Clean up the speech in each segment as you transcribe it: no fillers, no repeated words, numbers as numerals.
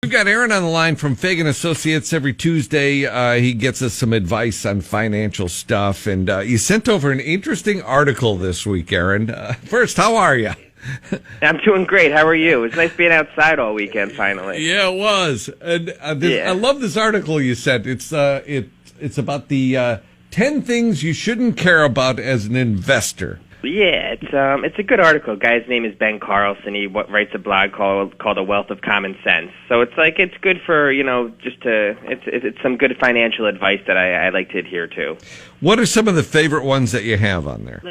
We've got Aaron on the line from Fagan Associates every Tuesday. He gets us some advice on financial stuff, and you sent over an interesting article this week, Aaron. First, how are you? I'm doing great. How are you? It's nice being outside all weekend, finally. Yeah, it was. And I love this article you sent. It's about the 10 things you shouldn't care about as an investor. Yeah, it's a good article. The guy's name is Ben Carlson. He writes a blog called A Wealth of Common Sense. So it's good for, it's some good financial advice that I like to adhere to. What are some of the favorite ones that you have on there?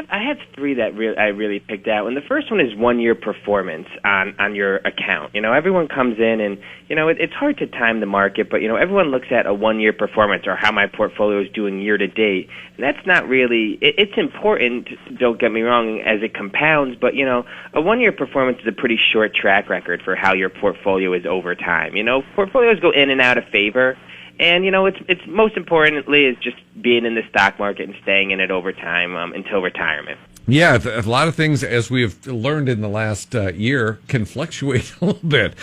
I have three that I really picked out. And the first one is 1 year performance on your account. Everyone comes in and, it's hard to time the market, but, everyone looks at a 1 year performance or how my portfolio is doing year to date. And that's not really, it's important, don't get me wrong, as it compounds, but, a 1 year performance is a pretty short track record for how your portfolio is over time. Portfolios go in and out of favor. And, it's most importantly is just being in the stock market and staying in it over time until retirement. Yeah, a lot of things, as we've learned in the last year, can fluctuate a little bit.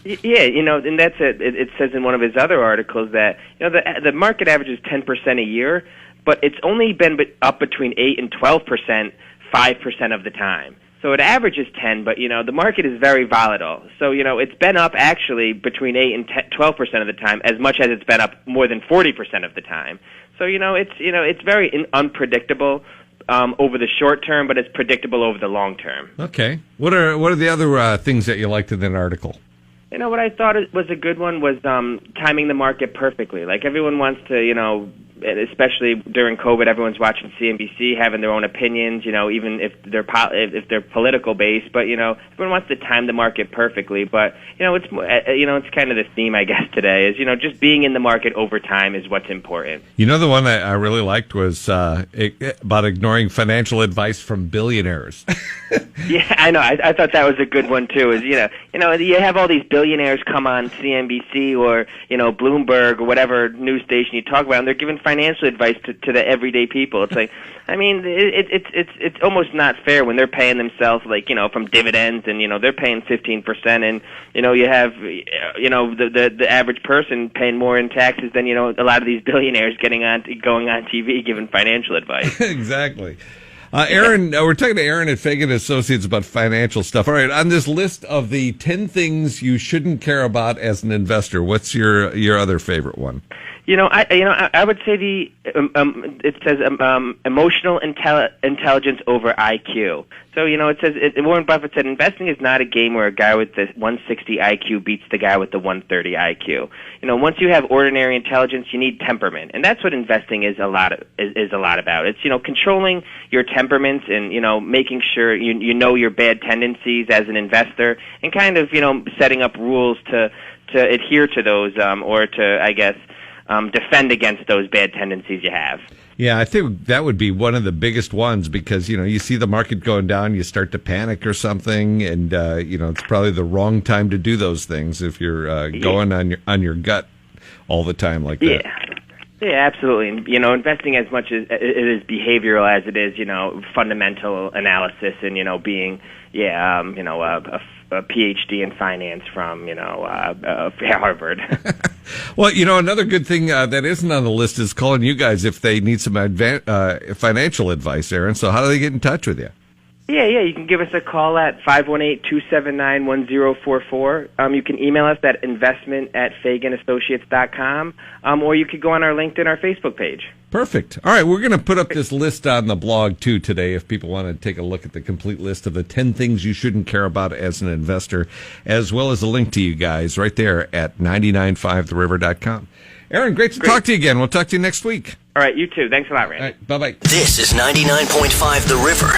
Yeah, and that's it. It says in one of his other articles that, the market averages 10% a year, but it's only been up between 8 and 12%, 5% of the time. So it averages 10, but, the market is very volatile. So, it's been up actually between 8 and 12% of the time, as much as it's been up more than 40% of the time. So, it's very unpredictable over the short term, but it's predictable over the long term. Okay. What are the other things that you liked in that article? What I thought was a good one was timing the market perfectly. Like, everyone wants to, especially during COVID, everyone's watching CNBC, having their own opinions, even if they're political based. But everyone wants to time the market perfectly. But it's kind of the theme, I guess, today is just being in the market over time is what's important. The one that I really liked was about ignoring financial advice from billionaires. Yeah, I know. I thought that was a good one too. Is you have all these billionaires come on CNBC or Bloomberg or whatever news station you talk about, and they're giving financial advice to the everyday people. It's like, it's almost not fair when they're paying themselves from dividends and they're paying 15%, and you have the average person paying more in taxes than a lot of these billionaires going on TV giving financial advice. Exactly. Aaron, we're talking to Aaron at Fagan Associates about financial stuff. All right, on this list of the 10 things you shouldn't care about as an investor, what's your other favorite one? I would say it says emotional intelligence over IQ. So it says Warren Buffett said investing is not a game where a guy with the 160 IQ beats the guy with the 130 IQ. Once you have ordinary intelligence, you need temperament, and that's what investing is a lot about. It's controlling your temperaments and making sure you know your bad tendencies as an investor, and kind of setting up rules to adhere to those or to, I guess, defend against those bad tendencies you have. Yeah, I think that would be one of the biggest ones because, you see the market going down, you start to panic or something, and, it's probably the wrong time to do those things if you're going on your gut all the time like that. Yeah, absolutely. Investing as much as it is behavioral as it is, fundamental analysis and, being, a PhD in finance from, Harvard. Well, another good thing that isn't on the list is calling you guys if they need some financial advice, Aaron. So how do they get in touch with you? Yeah, you can give us a call at 518-279-1044. You can email us at investment@faganassociates.com, or you could go on our LinkedIn or Facebook page. Perfect. All right, we're going to put up this list on the blog, too, today, if people want to take a look at the complete list of the 10 things you shouldn't care about as an investor, as well as a link to you guys right there at 995theriver.com. Aaron, great to talk to you again. We'll talk to you next week. All right, you too. Thanks a lot, Randy. All right, bye-bye. This is 99.5 The River.